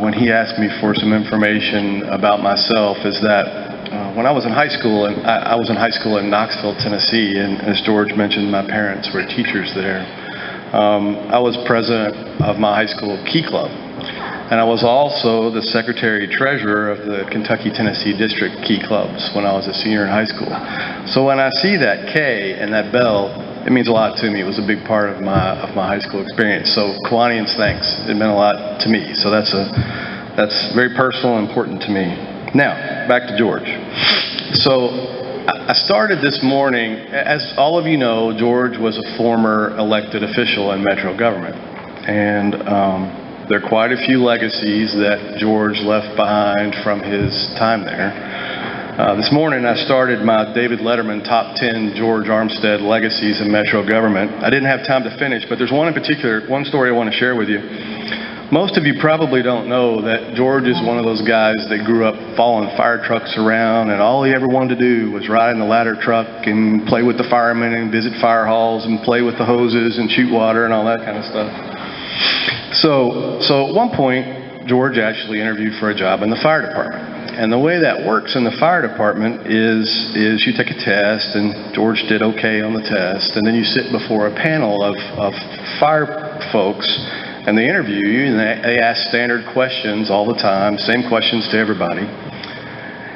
when he asked me for some information about myself is that when I was in high school, and I was in high school in Knoxville, Tennessee, and as George mentioned, my parents were teachers there. I was president of my high school Key Club, and I was also the secretary-treasurer of the Kentucky-Tennessee District Key Clubs when I was a senior in high school. So when I see that K and that bell, it means a lot to me. It was a big part of my high school experience. So Kiwanians, thanks. It meant a lot to me. So that's very personal and important to me. Now, back to George. So I started this morning, as all of you know, George was a former elected official in Metro government. And there are quite a few legacies that George left behind from his time there. This morning I started my David Letterman Top 10 George Armstead Legacies in Metro Government. I didn't have time to finish, but there's one in particular, one story I want to share with you. Most of you probably don't know that George is one of those guys that grew up following fire trucks around, and all he ever wanted to do was ride in the ladder truck and play with the firemen and visit fire halls and play with the hoses and shoot water and all that kind of stuff. So at one point, George actually interviewed for a job in the fire department. And the way that works in the fire department is you take a test, and George did okay on the test, and then you sit before a panel of fire folks, and they interview you, and they ask standard questions all the time, same questions to everybody.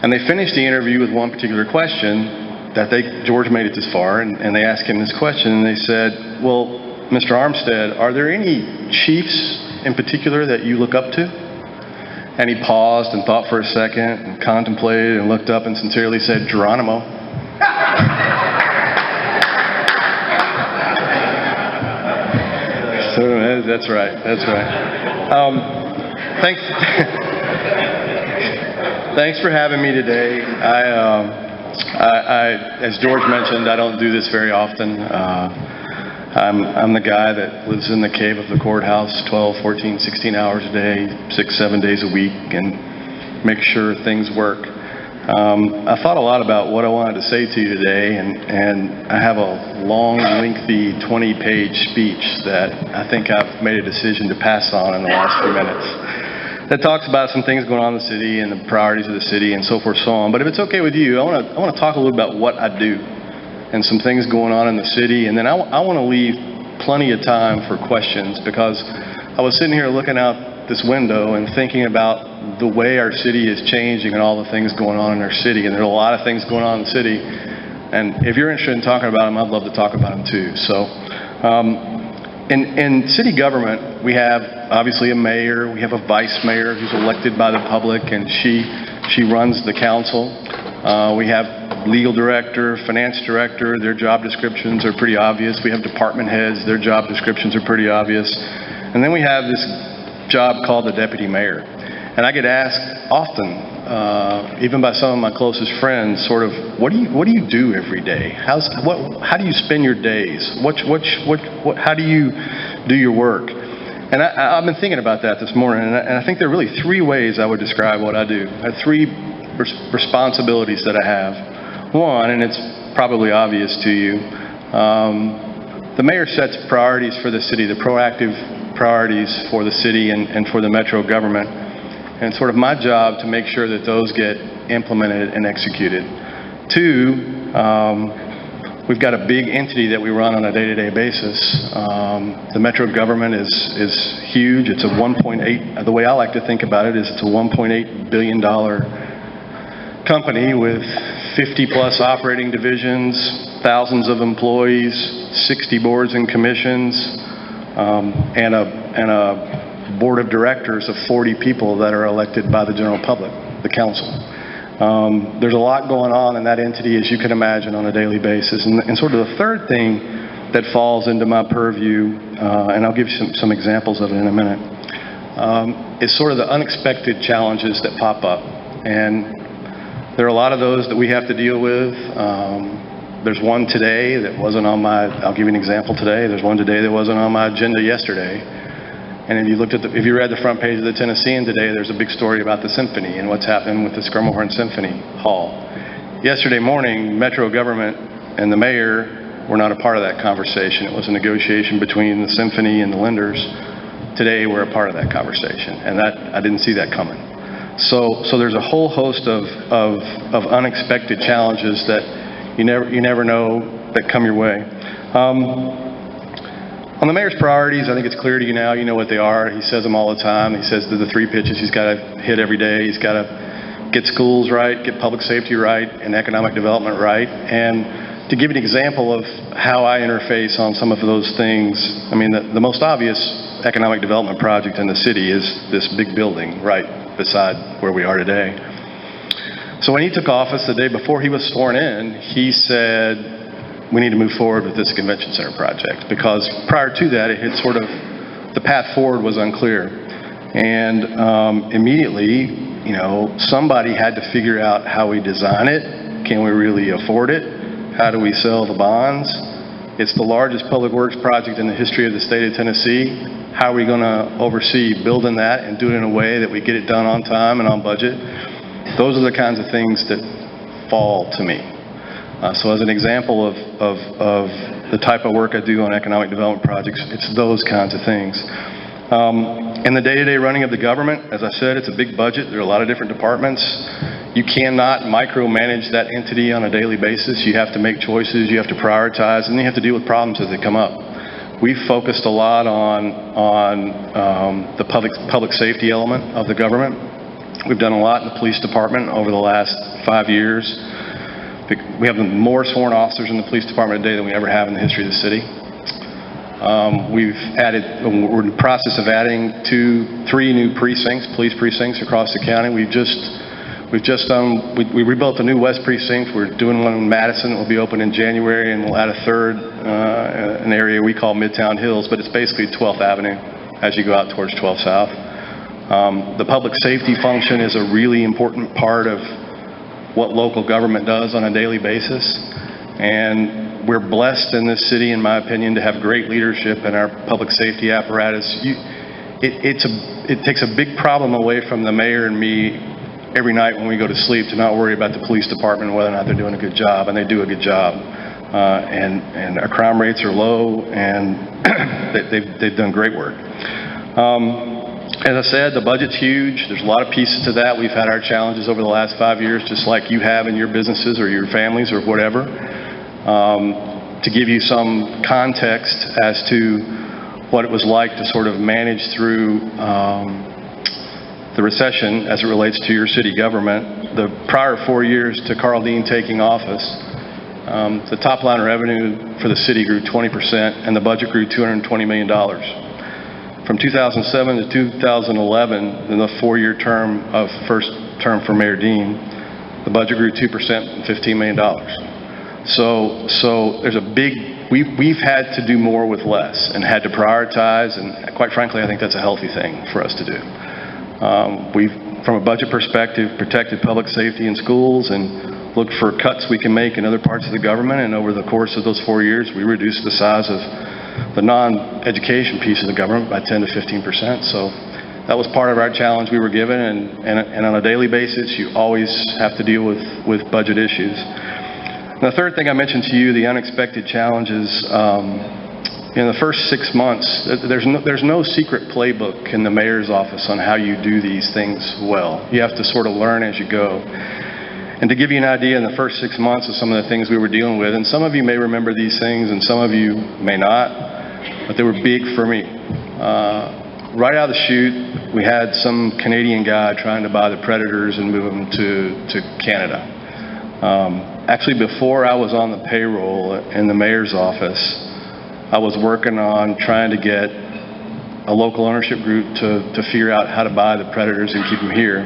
And they finished the interview with one particular question that George made it this far, and they asked him this question, and they said, well, Mr. Armstead, are there any chiefs in particular that you look up to? And he paused and thought for a second and contemplated and looked up and sincerely said, Geronimo. So that's right. Thanks for having me today. As George mentioned, I don't do this very often. I'm the guy that lives in the cave of the courthouse 12, 14, 16 hours a day, 6, 7 days a week, and make sure things work. I thought a lot about what I wanted to say to you today, and I have a long, lengthy 20-page speech that I think I've made a decision to pass on in the last few minutes. That talks about some things going on in the city and the priorities of the city and so forth and so on. But if it's okay with you, I want to talk a little about what I do and some things going on in the city, and then I want to leave plenty of time for questions, because I was sitting here looking out this window and thinking about the way our city is changing and all the things going on in our city, and there are a lot of things going on in the city, and if you're interested in talking about them, I'd love to talk about them too. So in city government, we have obviously a mayor, we have a vice mayor who's elected by the public, and she runs the council. We have legal director, finance director, their job descriptions are pretty obvious. We have department heads, their job descriptions are pretty obvious. And then we have this job called the deputy mayor. And I get asked often, even by some of my closest friends, sort of, what do you do every day? How do you spend your days? How do you do your work? And I've been thinking about that this morning, and I think there are really 3 ways I would describe what I do. I have 3 responsibilities that I have. One, and it's probably obvious to you, the mayor sets priorities for the city, the proactive priorities for the city and for the Metro government, and it's sort of my job to make sure that those get implemented and executed. 2, we've got a big entity that we run on a day-to-day basis. The Metro government is huge. It's a the way I like to think about it is it's a $1.8 billion company with 50-plus operating divisions, thousands of employees, 60 boards and commissions, and a board of directors of 40 people that are elected by the general public, the council. There's a lot going on in that entity, as you can imagine, on a daily basis. And sort of the third thing that falls into my purview, and I'll give you some examples of it in a minute, is sort of the unexpected challenges that pop up. And there are a lot of those that we have to deal with. There's one today that wasn't on I'll give you an example today. There's one today that wasn't on my agenda yesterday. And if you read the front page of the Tennessean today, there's a big story about the symphony and what's happening with the Skirmahorn Symphony Hall. Yesterday morning, Metro government and the mayor were not a part of that conversation. It was a negotiation between the symphony and the lenders. today we're a part of that conversation, and that I didn't see that coming. So there's a whole host of unexpected challenges that you never know that come your way. On the mayor's priorities, I think it's clear to you now. You know what they are. He says them all the time. He says the 3 pitches he's got to hit every day. He's got to get schools right, get public safety right, and economic development right. And to give you an example of how I interface on some of those things, I mean, the most obvious economic development project in the city is this big building right beside where we are today. So when he took office, the day before he was sworn in, he said, we need to move forward with this convention center project, because prior to that, it had sort of, the path forward was unclear. And immediately, you know, somebody had to figure out how we design it. Can we really afford it? How do we sell the bonds? It's the largest public works project in the history of the state of Tennessee. How are we going to oversee building that and do it in a way that we get it done on time and on budget? Those are the kinds of things that fall to me. So as an example of the type of work I do on economic development projects, it's those kinds of things. In the day-to-day running of the government, as I said, it's a big budget. There are a lot of different departments. You cannot micromanage that entity on a daily basis. You have to make choices, you have to prioritize, and you have to deal with problems as they come up. We've focused a lot on the public safety element of the government. We've done a lot in the police department over the last 5 years. We have more sworn officers in the police department today than we ever have in the history of the city. We're in the process of adding 3 new precincts, police precincts across the county. We rebuilt a new West precinct. We're doing one in Madison that will be open in January, and we'll add a third, an area we call Midtown Hills, but it's basically 12th Avenue as you go out towards 12th South. The public safety function is a really important part of what local government does on a daily basis, and we're blessed in this city, in my opinion, to have great leadership in our public safety apparatus. It takes a big problem away from the mayor and me every night when we go to sleep to not worry about the police department and whether or not they're doing a good job, and they do a good job. And our crime rates are low, and they've done great work. As I said, the budget's huge. There's a lot of pieces to that. We've had our challenges over the last 5 years, just like you have in your businesses or your families or whatever. To give you some context as to what it was like to sort of manage through the recession as it relates to your city government, the prior 4 years to Karl Dean taking office, the top line revenue for the city grew 20%, and the budget grew $220 million. From 2007 to 2011, in the 4-year term of first term for Mayor Dean, the budget grew 2% and $15 million. So there's a big, we've had to do more with less and had to prioritize, and quite frankly, I think that's a healthy thing for us to do. We've, from a budget perspective, protected public safety in schools and looked for cuts we can make in other parts of the government, and over the course of those 4 years, we reduced the size of the non-education piece of the government by 10 to 15%. So that was part of our challenge we were given, and on a daily basis, you always have to deal with budget issues. And the third thing I mentioned to you, the unexpected challenges. In the first 6 months, there's no secret playbook in the mayor's office on how you do these things well. You have to sort of learn as you go. And to give you an idea, in the first 6 months of some of the things we were dealing with, and some of you may remember these things and some of you may not, but they were big for me. Right out of the chute, we had some Canadian guy trying to buy the Predators and move them to Canada. Actually, before I was on the payroll in the mayor's office, I was working on trying to get a local ownership group to figure out how to buy the Predators and keep them here.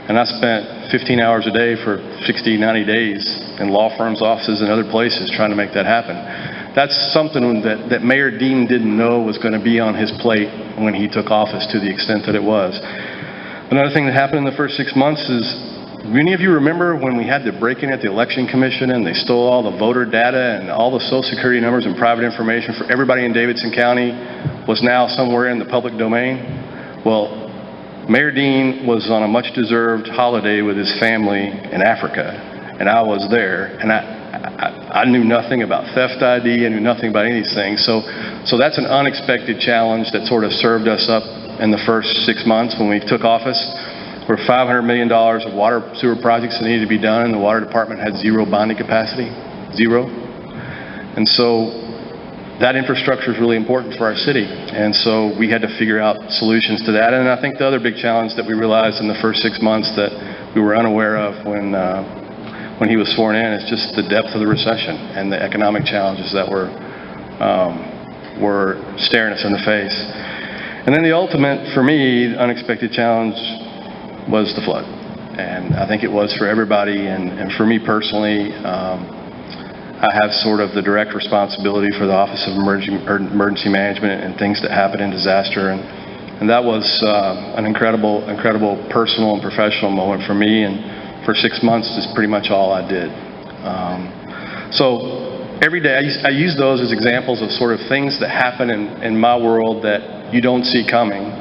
And I spent 15 hours a day for 60, 90 days in law firms' offices and other places trying to make that happen. That's something that Mayor Dean didn't know was going to be on his plate when he took office to the extent that it was. Another thing that happened in the first 6 months is, many of you remember when we had the break-in at the Election Commission and they stole all the voter data and all the Social Security numbers and private information for everybody in Davidson County was now somewhere in the public domain? Well, Mayor Dean was on a much-deserved holiday with his family in Africa, and I was there, and I knew nothing about theft ID, I knew nothing about any of these things. So that's an unexpected challenge that sort of served us up in the first 6 months when we took office were $500 million of water sewer projects that needed to be done, and the water department had zero bonding capacity, zero. And so that infrastructure is really important for our city, and so we had to figure out solutions to that. And I think the other big challenge that we realized in the first 6 months that we were unaware of when he was sworn in is just the depth of the recession and the economic challenges that were staring us in the face. And then the ultimate, for me, unexpected challenge was the flood. And I think it was for everybody, and for me personally, I have sort of the direct responsibility for the Office of Emergency Management and things that happen in disaster, and that was an incredible personal and professional moment for me, and for 6 months is pretty much all I did. So every day I use those as examples of sort of things that happen in my world that you don't see coming.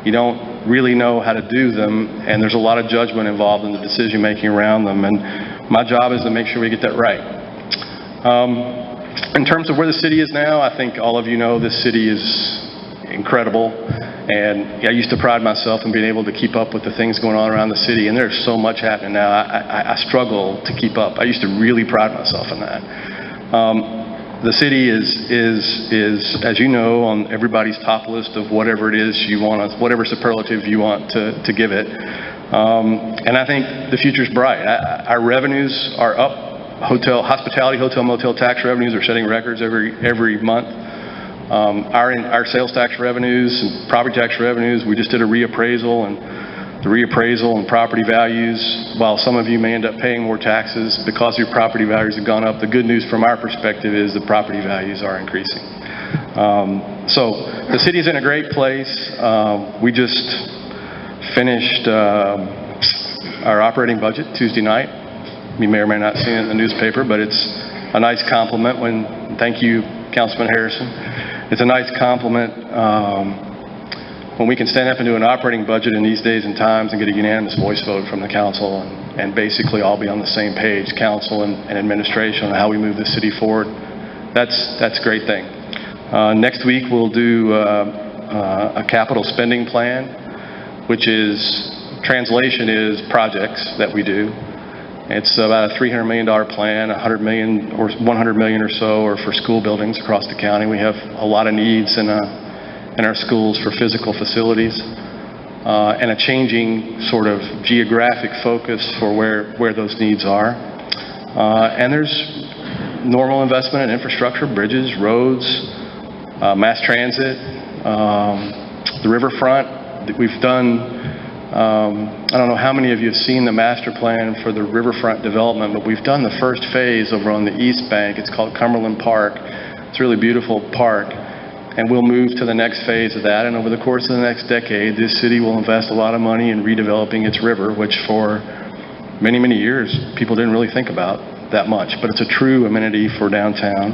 You don't really know how to do them, and there's a lot of judgment involved in the decision making around them, and my job is to make sure we get that right. In terms of where the city is now, I think all of you know this city is incredible, and I used to pride myself in being able to keep up with the things going on around the city, and there's so much happening now. I struggle to keep up. I used to really pride myself in that. The city is, as you know, on everybody's top list of whatever it is you want, whatever superlative you want to give it. And I think the future's bright. Our revenues are up. Hospitality, hotel, motel tax revenues are setting records every month. Our sales tax revenues and property tax revenues, we just did a reappraisal, and the reappraisal and property values, while some of you may end up paying more taxes because your property values have gone up, the good news from our perspective is the property values are increasing. So the city's in a great place. We just finished our operating budget Tuesday night. You may or may not see it in the newspaper, but it's a nice compliment thank you, Councilman Harrison. It's a nice compliment when we can stand up and do an operating budget in these days and times and get a unanimous voice vote from the council and basically all be on the same page, council and administration, on how we move the city forward. That's a great thing. Next week we'll do a capital spending plan, which is, translation is projects that we do. It's about a $300 million plan, $100 million or $100 million or so are for school buildings across the county. We have a lot of needs in our schools for physical facilities, and a changing sort of geographic focus for where those needs are. And there's normal investment in infrastructure, bridges, roads, mass transit, the riverfront. We've done, I don't know how many of you have seen the master plan for the riverfront development, but we've done the first phase over on the east bank. It's called Cumberland Park. It's a really beautiful park, and we'll move to the next phase of that. And over the course of the next decade, this city will invest a lot of money in redeveloping its river, which for many, many years people didn't really think about that much, but it's a true amenity for downtown.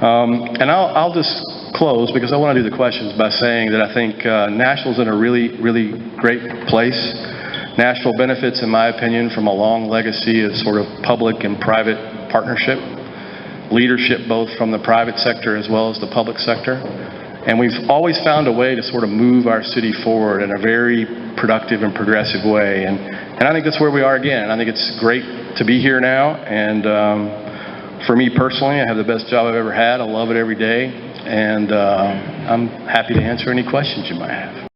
And I'll just close, because I want to do the questions, by saying that I think Nashville's in a really, really great place. Nashville benefits, in my opinion, from a long legacy of sort of public and private partnership, leadership both from the private sector as well as the public sector. And we've always found a way to sort of move our city forward in a very productive and progressive way. And I think that's where we are again. I think it's great to be here now. And for me personally, I have the best job I've ever had. I love it every day. And I'm happy to answer any questions you might have.